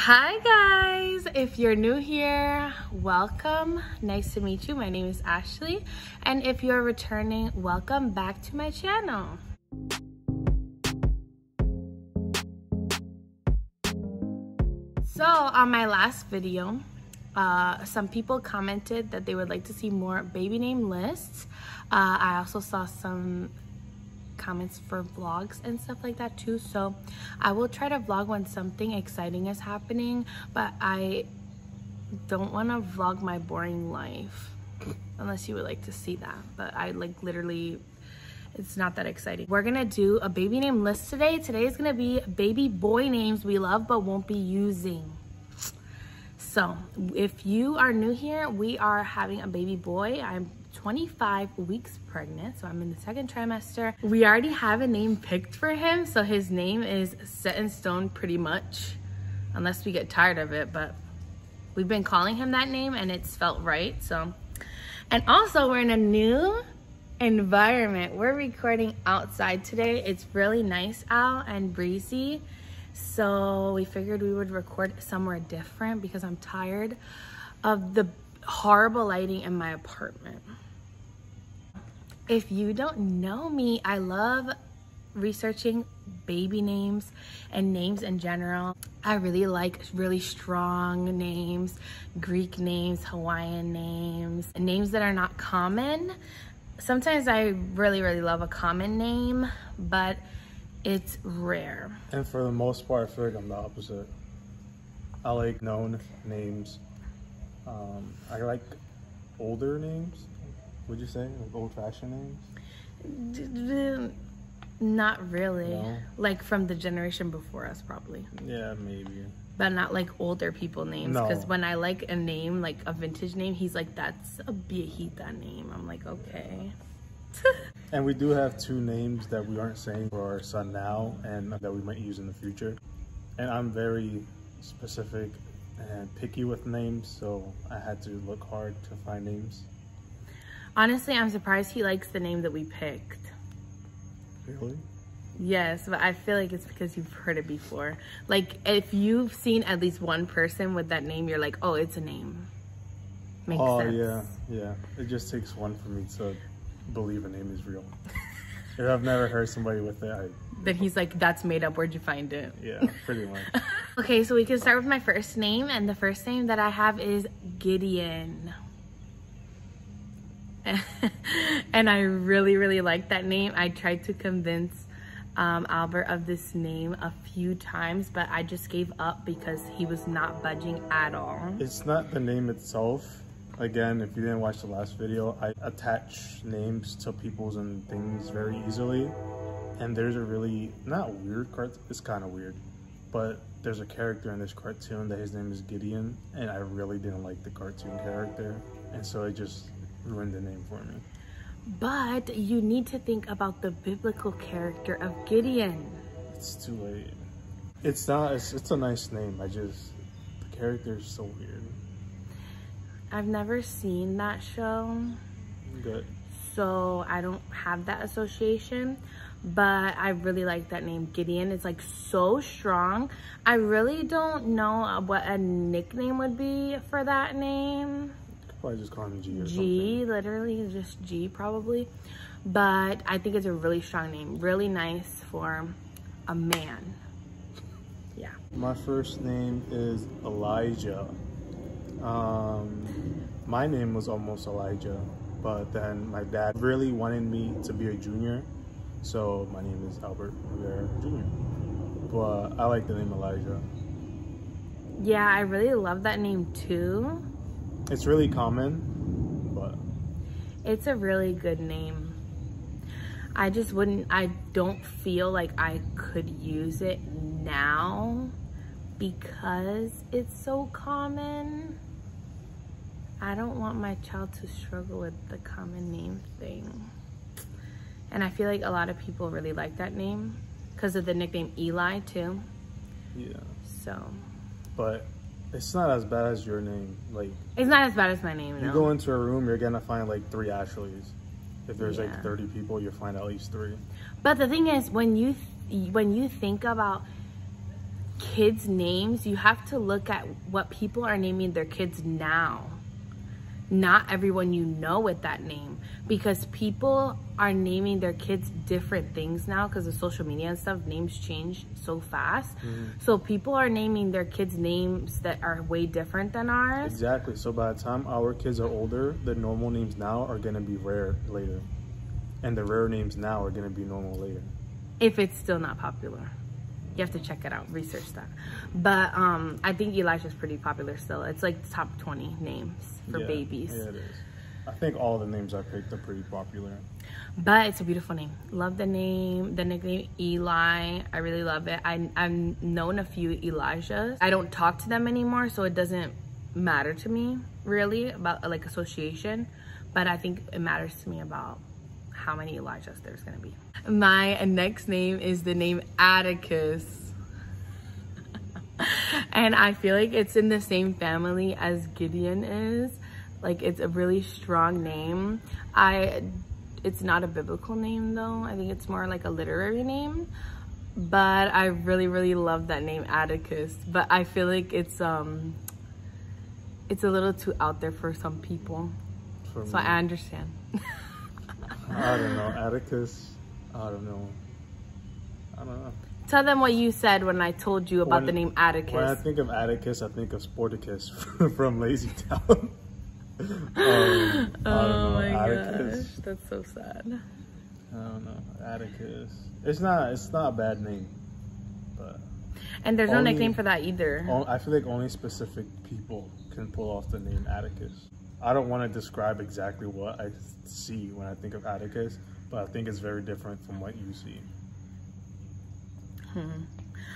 Hi guys, if you're new here, welcome. Nice to meet you. My name is Ashley, and if you're returning, welcome back to my channel. So on my last video, some people commented that they would like to see more baby name lists. I also saw some comments for vlogs and stuff like that too, so I will try to vlog when something exciting is happening, but I don't want to vlog my boring life unless you would like to see that. But I literally, it's not that exciting. We're gonna do a baby name list today. Today is gonna be baby boy names we love but won't be using. So if you are new here, we are having a baby boy. I'm 25 weeks pregnant, so I'm in the second trimester. We already have a name picked for him, so his name is set in stone pretty much, unless we get tired of it, but we've been calling him that name and it's felt right. So, and also we're in a new environment. We're recording outside today. It's really nice out and breezy, so we figured we would record somewhere different because I'm tired of the horrible lighting in my apartment. If you don't know me, I love researching baby names and names in general. I really like really strong names, Greek names, Hawaiian names, names that are not common. Sometimes I really love a common name, but it's rare. And for the most part, I feel like I'm the opposite. I like known names. I like older names. Would you say like old-fashioned names? Not really. No? Like from the generation before us, probably. Yeah, maybe. But not like older people names. No. Because when I like a name, like a vintage name, he's like, that's a viejita name. I'm like, okay. And we do have two names that we aren't saying for our son now and that we might use in the future. And I'm very specific and picky with names, so I had to look hard to find names. Honestly, I'm surprised he likes the name that we picked. Really? Yes, but I feel like it's because you've heard it before. Like, if you've seen at least one person with that name, you're like, oh, it's a name. Makes sense. Oh, yeah. It just takes one for me to believe a name is real. If I've never heard somebody with it, then he's like, that's made up. Where'd you find it? Yeah, pretty much. Okay, so we can start with my first name, and the first name that I have is Gideon. And I really like that name. I tried to convince Albert of this name a few times, but I just gave up because he was not budging at all. It's not the name itself. Again, if you didn't watch the last video, I attach names to people's and things very easily. And there's a really, not weird cartoon, it's kind of weird, but there's a character in this cartoon that his name is Gideon, and I really didn't like the cartoon character, and so it just ruined the name for me. But you need to think about the biblical character of Gideon. It's too late. It's not, it's a nice name, the character is so weird. I've never seen that show. Good. So I don't have that association, but I really like that name, Gideon. It's like so strong. I really don't know what a nickname would be for that name. Probably just call him G or G, something. literally just G probably. But I think it's a really strong name. Really nice for a man. Yeah. My first name is Elijah. My name was almost Elijah, but then my dad really wanted me to be a junior, so my name is Albert Rivera Jr. But I like the name Elijah. Yeah, I really love that name too. It's really common, but it's a really good name. I don't feel like I could use it now because it's so common. I don't want my child to struggle with the common name thing. And I feel like a lot of people really like that name because of the nickname Eli too. Yeah. So. But it's not as bad as your name. Like, it's not as bad as my name, no. You go into a room, you're gonna find like 3 Ashleys. If there's like 30 people, you'll find at least 3. But the thing is, when you think about kids' names, you have to look at what people are naming their kids now. Not everyone you know with that name, because people are naming their kids different things now because of social media and stuff. Names change so fast. So people are naming their kids names that are way different than ours. Exactly. So by the time our kids are older, the normal names now are going to be rare later, and the rare names now are going to be normal later, if it's still not popular. You have to check it out, research that. But I think Elijah's pretty popular still. It's like top 20 names for babies. Yeah, it is. I think all the names I picked are pretty popular. But it's a beautiful name. Love the name, the nickname Eli. I really love it. I've known a few Elijahs. I don't talk to them anymore, so it doesn't matter to me really about like association. But I think it matters to me about how many Elijahs there's gonna be. My next name is the name Atticus. And I feel like it's in the same family as Gideon is. Like, it's a really strong name. It's not a biblical name though. I think it's more like a literary name. But I really, really love that name Atticus. But I feel like it's a little too out there for some people. So I understand. I don't know. Atticus, I don't know. Tell them what you said when I told you about the name Atticus. When I think of Atticus, I think of Sporticus from Lazy Town. I don't know. My Atticus. gosh, that's so sad. I don't know. Atticus. It's not a bad name, but and there's no nickname for that either. I feel like only specific people can pull off the name Atticus. I don't want to describe exactly what I see when I think of Atticus, but I think it's very different from what you see.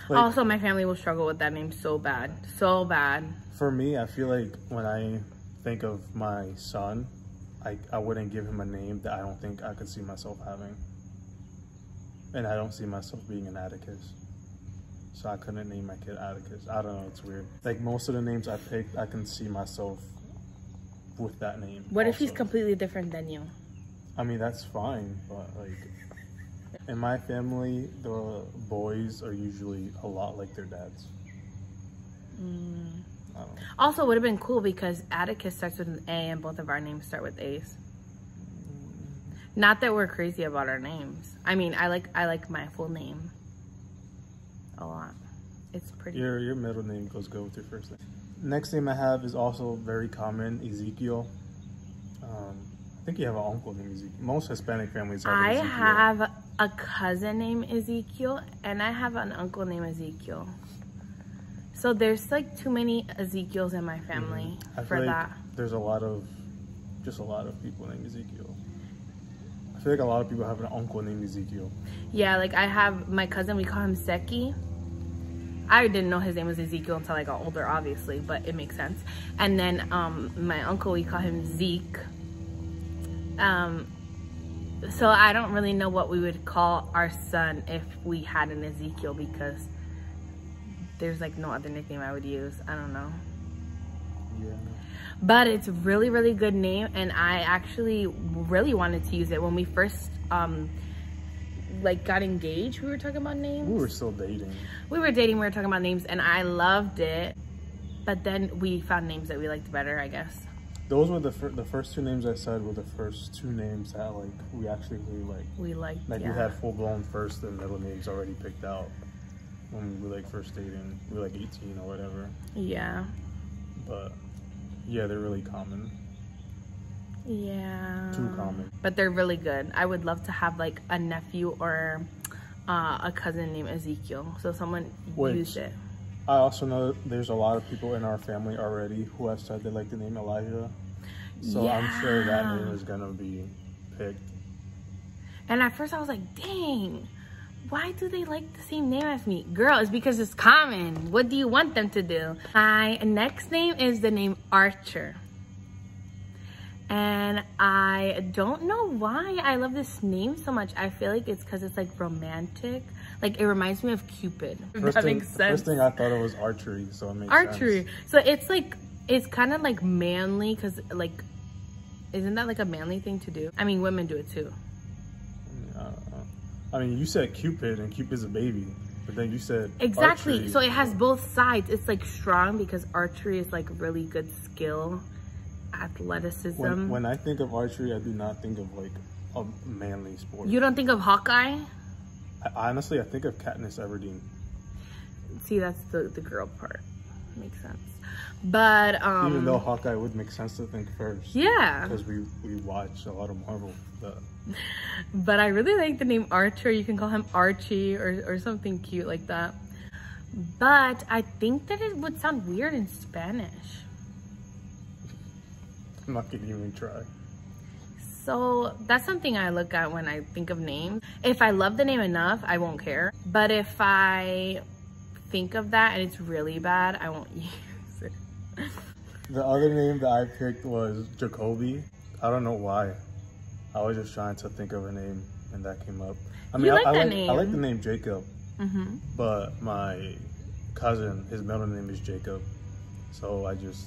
Like, Also, my family will struggle with that name so bad. So bad. For me, I feel like when I think of my son, I wouldn't give him a name that I don't think I could see myself having. And I don't see myself being an Atticus. So I couldn't name my kid Atticus. I don't know, it's weird. Like, most of the names I picked, I can see myself with that name. What if he's completely different than you? I mean, that's fine, but like, in my family, the boys are usually a lot like their dads. I don't know. Also, it would have been cool because Atticus starts with an A and both of our names start with A's. Not that we're crazy about our names. I mean, I like my full name a lot. It's pretty. Your middle name goes good with your first name. Next name I have is also very common, Ezekiel. I think you have an uncle named Ezekiel. Most Hispanic families have Ezekiel. I have a cousin named Ezekiel and I have an uncle named Ezekiel. So there's like too many Ezekiels in my family for that. There's a lot of people named Ezekiel. I feel like a lot of people have an uncle named Ezekiel. Yeah, like I have my cousin, we call him Seki. I didn't know his name was Ezekiel until I got older, obviously, but it makes sense. And then my uncle, we call him Zeke. So I don't really know what we would call our son if we had an Ezekiel because there's like no other nickname I would use. I don't know. Yeah. But it's really, really good name, and I actually really wanted to use it when we first like got engaged. We were talking about names. We were still dating. We were dating. We were talking about names, and I loved it. But then we found names that we liked better, I guess. Those were the first two names I said were the first two names that like we actually really liked. We liked. Like yeah. we had full blown first and middle names already picked out when we were like first dating. We were like 18 or whatever. Yeah. But yeah, they're really common. Yeah. Too common. But they're really good. I would love to have like a nephew or a cousin named Ezekiel. So someone used it. I also know there's a lot of people in our family already who have said they like the name Elijah. So yeah. I'm sure that name is going to be picked. And at first I was like, dang, why do they like the same name as me? Girl, it's because it's common. What do you want them to do? My next name is the name Archer. And I don't know why I love this name so much. I feel like it's because it's like romantic. Like it reminds me of Cupid. That makes sense. First thing I thought it was archery, so it makes archery. sense. So it's like, it's kind of like manly because like, isn't that like a manly thing to do? I mean, women do it too. I mean, you said Cupid and Cupid's a baby. But then you said exactly. archery. So it has both sides. It's like strong because archery is like really good skill, athleticism. When I think of archery, I do not think of like a manly sport. You don't think of Hawkeye? Honestly, I think of Katniss Everdeen. See, that's the girl part. Makes sense. But even though Hawkeye would make sense to think first. Yeah. Because we watch a lot of Marvel. But I really like the name Archer. You can call him Archie or something cute like that. But I think that it would sound weird in Spanish. I'm not gonna even try. So that's something I look at when I think of names. If I love the name enough, I won't care. But if I think of that and it's really bad, I won't use it. The other name that I picked was Jacoby. I don't know why. I was just trying to think of a name and that came up. I mean, I like the name Jacob, but my cousin, his middle name is Jacob. So I just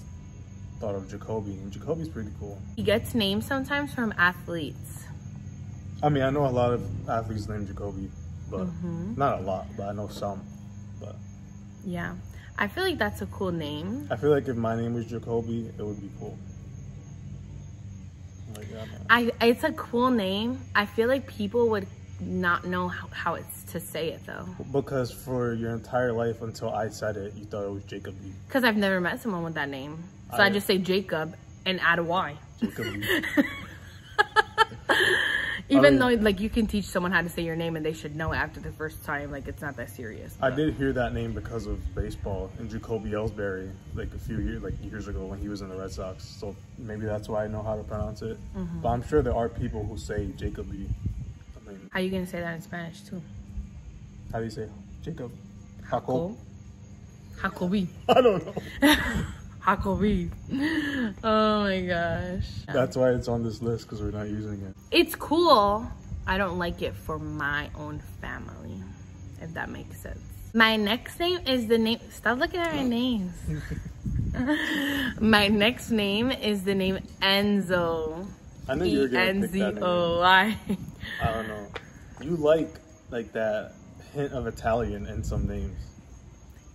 thought of Jacoby, and Jacoby's pretty cool. He gets names sometimes from athletes. I mean, I know a lot of athletes named Jacoby, but not a lot, but I know some. But yeah, I feel like that's a cool name. I feel like if my name was Jacoby, it would be cool. Like, it's a cool name. I feel like people would not know how it's to say it though. Because for your entire life until I said it, you thought it was Jacoby. Because I've never met someone with that name. So I just say Jacob and add a Y. Jacoby. Even though like you can teach someone how to say your name and they should know it after the first time, like it's not that serious. But I did hear that name because of baseball and Jacoby Ellsbury like a few years ago when he was in the Red Sox. So maybe that's why I know how to pronounce it. But I'm sure there are people who say Jacoby. I mean, how are you gonna say that in Spanish too? How do you say Jacob? Jacob? Jacoby. I don't know. Jacoby. Oh my gosh. That's why it's on this list, because we're not using it. It's cool. I don't like it for my own family, if that makes sense. My next name is the name. Stop looking at my names. My next name is the name Enzo. I knew you were gonna pick that name. Enzoy. I don't know. You like that hint of Italian in some names.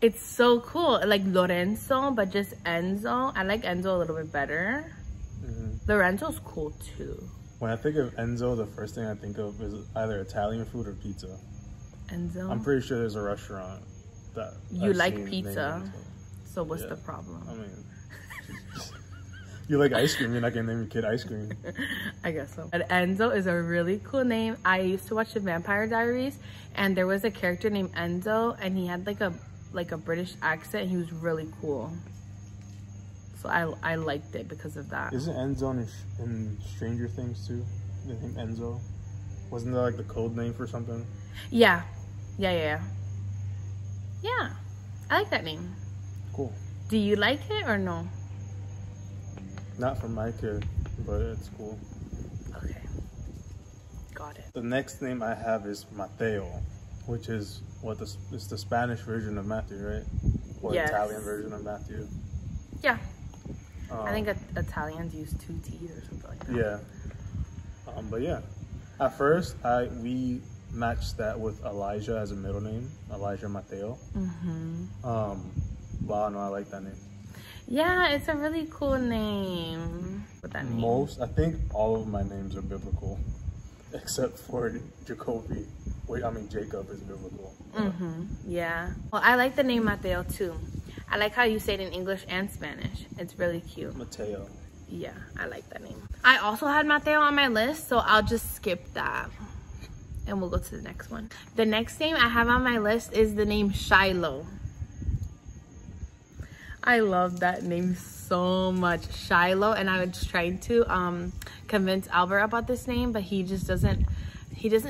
It's so cool, like Lorenzo, but just Enzo. I like Enzo a little bit better. Lorenzo's cool too. When I think of Enzo, the first thing I think of is either Italian food or pizza. Enzo? I'm pretty sure there's a restaurant that you like pizza, so what's the problem? I mean, you like ice cream, you're not gonna name your kid ice cream. I guess so. But Enzo is a really cool name. I used to watch the Vampire Diaries, and there was a character named Enzo, and he had like a British accent. He was really cool. So I liked it because of that. Isn't Enzo in Stranger Things too? The name Enzo? Wasn't that like the code name for something? Yeah. Yeah. I like that name. Cool. Do you like it or no? Not for my kid, but it's cool. Okay. Got it. The next name I have is Mateo, which is it's the Spanish version of Matthew, right? Or Italian version of Matthew. Yeah. I think Italians use 2 T's or something like that. Yeah. But yeah, at first we matched that with Elijah as a middle name, Elijah Mateo. But I don't know, I like that name. Yeah, it's a really cool name. With that name. I think all of my names are biblical, except for Jacoby. Jacob is biblical. Yeah. Well, I like the name Mateo too. I like how you say it in English and Spanish. It's really cute. Mateo. Yeah, I like that name. I also had Mateo on my list, so I'll just skip that. And we'll go to the next one. The next name I have on my list is the name Shiloh. I love that name so much, Shiloh. And I was trying to convince Albert about this name, but he just doesn't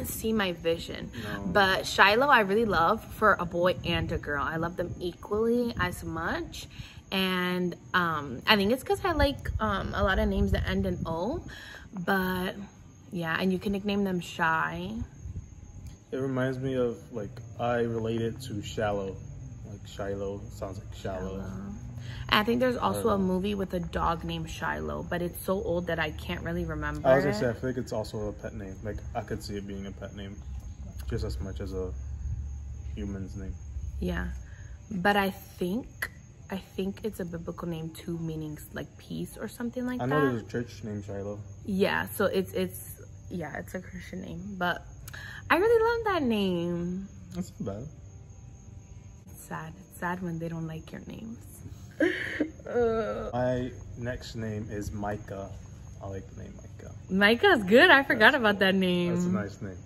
see my vision. No. But Shiloh I really love for a boy and a girl. I love them equally as much. And I think it's because I like a lot of names that end in O. But yeah, and you can nickname them Shy. It reminds me of, I relate it to shallow. Like Shiloh, sounds like shallow. I think there's also a movie with a dog named Shiloh, but it's so old that I can't really remember. I was gonna say, I feel like it's also a pet name. Like, I could see it being a pet name just as much as a human's name. Yeah, but I think it's a biblical name too, meaning like peace or something like that. I know there's a church named Shiloh. Yeah, so it's a Christian name, but I really love that name. That's not bad. It's sad when they don't like your names. My next name is Micah. I like the name Micah. Micah's good. I forgot about that name. That's a nice name.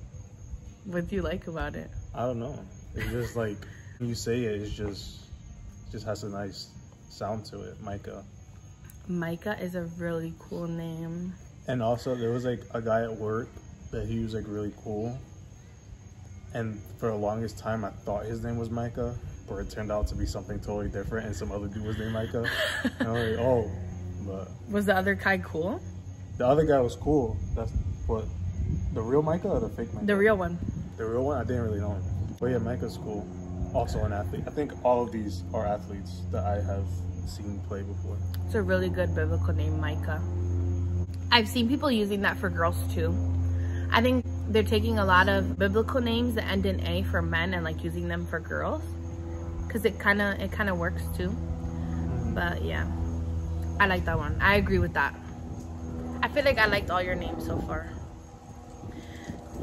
What do you like about it? I don't know. It's just like when you say it, it just has a nice sound to it. Micah. Micah is a really cool name. And also there was like a guy at work that he was like really cool. And for the longest time I thought his name was Micah, but it turned out to be something totally different and some other dude was named Micah. And I was like, oh, but was the other guy cool? The other guy was cool. That's what, the real Micah or the fake Micah? The real one. The real one? I didn't really know him. But yeah, Micah's cool. Also an athlete. I think all of these are athletes that I have seen play before. It's a really good biblical name, Micah. I've seen people using that for girls too. I think they're taking a lot of biblical names that end in A for men and like using them for girls, because it kind of works too. But yeah, I like that one. I agree with that. I feel like I liked all your names so far.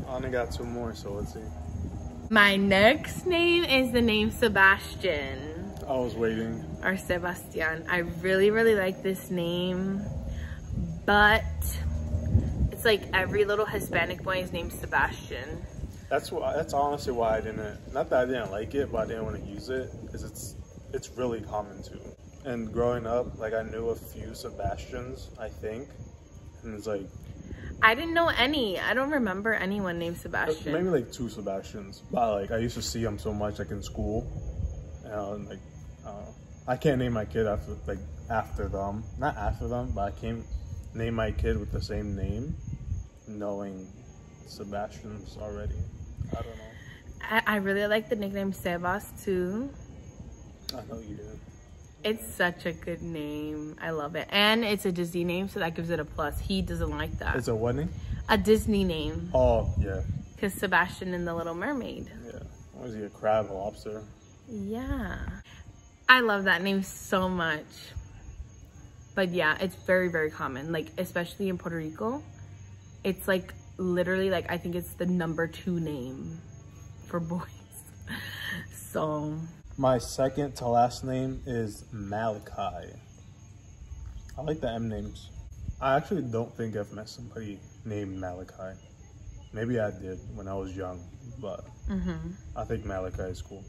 I only got 2 more, so let's see. My next name is the name Sebastian. I was waiting. Or Sebastian. I really, really like this name, but it's like every little Hispanic boy is named Sebastian. That's honestly why I didn't, not that I didn't like it, but I didn't want to use it, because it's really common too. And growing up, like I knew a few Sebastians, I think, and it's like, I didn't know any. I don't remember anyone named Sebastian. Maybe like 2 Sebastians, but like I used to see them so much like in school, and like I can't name my kid after them, not after them, but I can't name my kid with the same name, knowing Sebastians already. I don't know. I really like the nickname Sebas too. I know you do. It's such a good name. I love it. And it's a Disney name, so that gives it a plus. He doesn't like that. It's a what name? A Disney name. Oh, yeah. Because Sebastian and the Little Mermaid. Yeah. Was he a crab, a lobster? Yeah. I love that name so much. But yeah, it's very, very common. Like, especially in Puerto Rico. It's like, literally, like, I think it's the #2 name for boys. So... My second to last name is Malachi. I like the M names. I actually don't think I've met somebody named Malachi. Maybe I did when I was young, but I think Malachi is cool.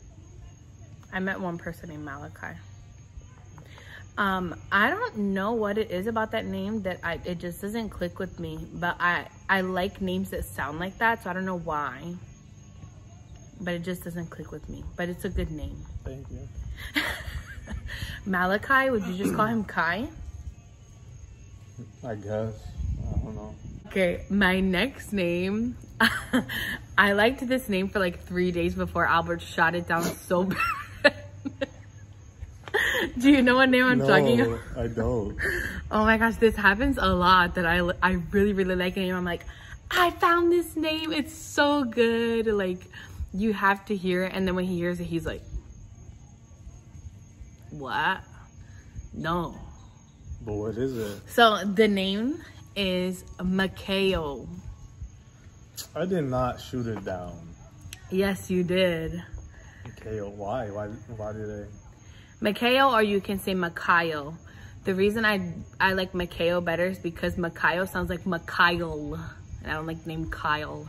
I met one person named Malachi. I don't know what it is about that name that it just doesn't click with me, but I like names that sound like that, so I don't know why. But it just doesn't click with me. But it's a good name. Thank you. Malachi, would you just call him Kai? I guess. I don't know. Okay, my next name. I liked this name for like 3 days before Albert shot it down so bad. Do you know what name I'm talking about? No, I don't. Oh my gosh, this happens a lot that I really, really like a name. I'm like, I found this name. It's so good. Like... You have to hear it, and then when he hears it, he's like, what? No. But what is it? So the name is Mikhail. I did not shoot it down. Yes, you did. Mikhail, why? Why did I? Mikhail, or you can say Mikhail. The reason I like Mikhail better is because Mikhail sounds like Mikhail, and I don't like the name Kyle.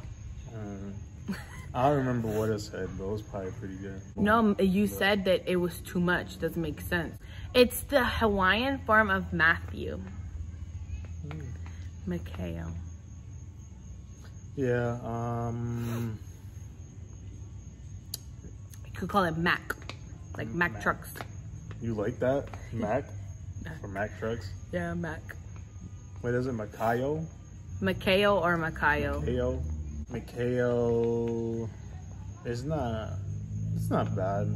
I don't remember what it said, but it was probably pretty good. No, you said that it was too much. Doesn't make sense. It's the Hawaiian form of Matthew. Mikhail. Yeah, You could call it Mac. Like Mac trucks. You like that? Mac? For Mac trucks? Yeah, Mac. Wait, is it Mikhail? Mikhail or Mikhail? Mikhail. Mikhail. It's not bad.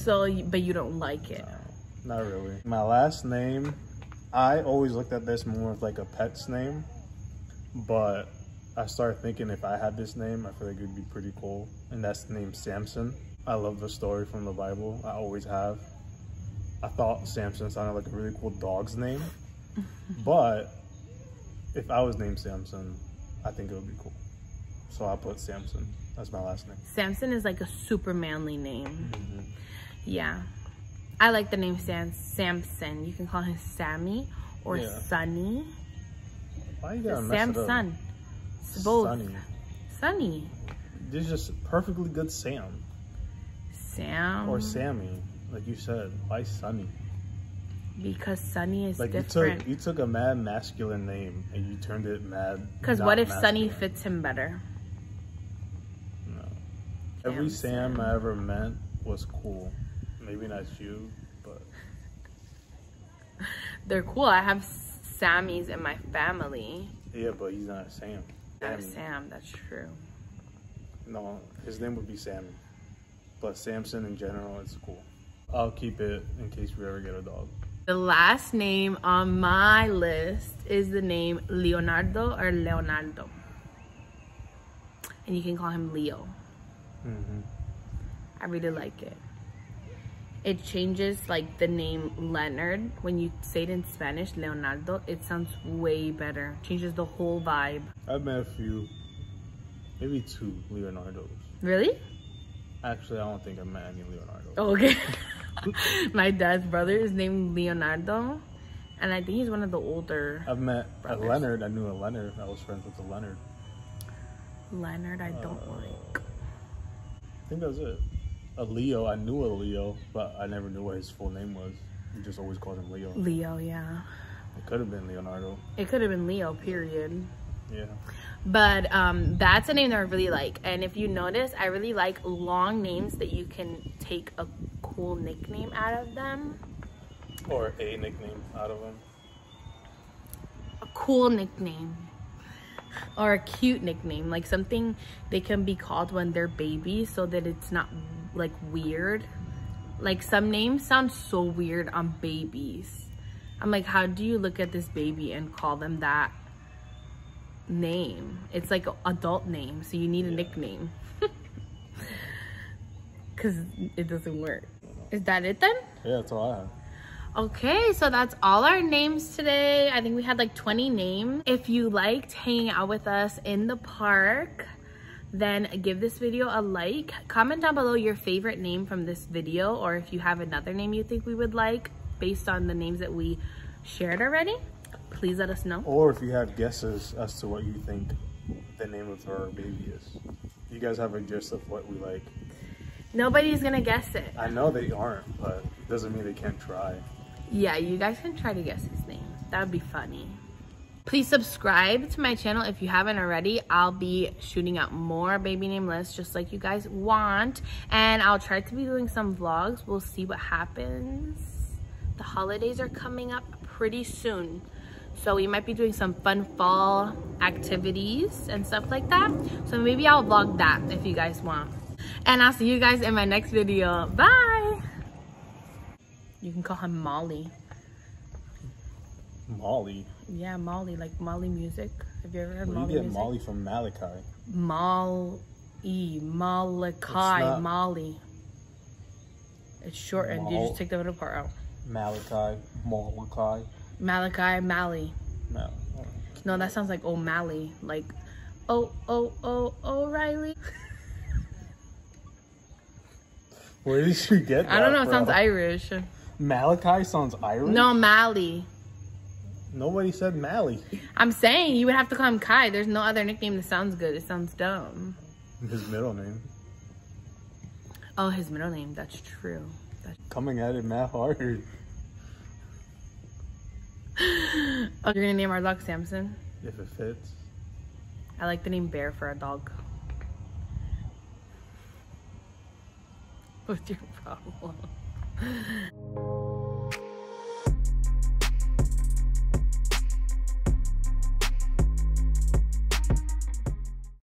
But you don't like it. No, not really. My last name, I always looked at this more of like a pet's name, but I started thinking if I had this name, I feel like it'd be pretty cool. and that's named Samson. I love the story from the Bible. I always have. I thought Samson sounded like a really cool dog's name, but if I was named Samson, I think it would be cool. So I'll put Samson. That's my last name. Samson is like a super manly name. Mm-hmm. Yeah. I like the name Samson. You can call him Sammy or Sonny. Why you gotta mess it up? Samson. It's both. Sonny. Sonny. There's just perfectly good Sam. Sam. Or Sammy, like you said. Why Sonny? Because Sonny is like different. You took a mad masculine name and you turned it mad. Because what if masculine. Sonny fits him better? No. Every Sam I ever met was cool. Maybe not you, but they're cool. I have Sammys in my family. Yeah, but he's not a Sam. Not a Sam, that's true. No, his name would be Sammy. But Samson in general is cool. I'll keep it in case we ever get a dog. The last name on my list is the name Leonardo or Leonardo. And you can call him Leo. Mm-hmm. I really like it. It changes like the name Leonard. When you say it in Spanish, Leonardo, it sounds way better. Changes the whole vibe. I've met a few, maybe 2 Leonardos. Really? Actually, I don't think I've met any Leonardos. Oh, okay. My dad's brother is named Leonardo. And I think he's one of the older I've met brothers. a Leonard. I knew a Leonard. I was friends with a Leonard. Leonard, I don't like. I think that was it. A Leo, I knew a Leo, but I never knew what his full name was. We just always called him Leo. Leo, yeah. It could have been Leonardo. It could have been Leo, period. Yeah. But that's a name that I really like. And if you notice, I really like long names that you can take a cool nickname out of them. Or a nickname out of them. A cool nickname. Or a cute nickname. Like something they can be called when they're babies so that it's not like weird. Like some names sound so weird on babies. I'm like, how do you look at this baby and call them that name? It's like an adult name, so you need a nickname. Because it doesn't work. Is that it then? Yeah, that's all I have. Okay, so that's all our names today. I think we had like 20 names. If you liked hanging out with us in the park, then give this video a like. Comment down below your favorite name from this video, or if you have another name you think we would like based on the names that we shared already. Please let us know. Or if you have guesses as to what you think the name of our baby is. You guys have a gist of what we like. Nobody's gonna guess it. I know they aren't, but it doesn't mean they can't try. Yeah, you guys can try to guess his name. That would be funny. Please subscribe to my channel if you haven't already. I'll be shooting out more baby name lists just like you guys want. And I'll try to be doing some vlogs. We'll see what happens. The holidays are coming up pretty soon. So we might be doing some fun fall activities and stuff like that. So maybe I'll vlog that if you guys want. And I'll see you guys in my next video. Bye! You can call him Molly. Molly? Yeah, Molly, like Molly music. Have you ever heard Molly music? music? Molly from Malachi. Malachi, Molly. It's shortened. You just take the little part out. Malachi. Malachi, Mally. No, that sounds like O'Malley. Like, O'Reilly. Where did you get that? I don't know, it from? sounds Irish. Malachi sounds Irish? No, Mally. Nobody said Mally. I'm saying you would have to call him Kai. There's no other nickname that sounds good. It sounds dumb. His middle name. Oh, his middle name. That's true. Coming at it mad hard. Oh, you're gonna name our dog Samson? If it fits. I like the name Bear for a dog. What's your problem?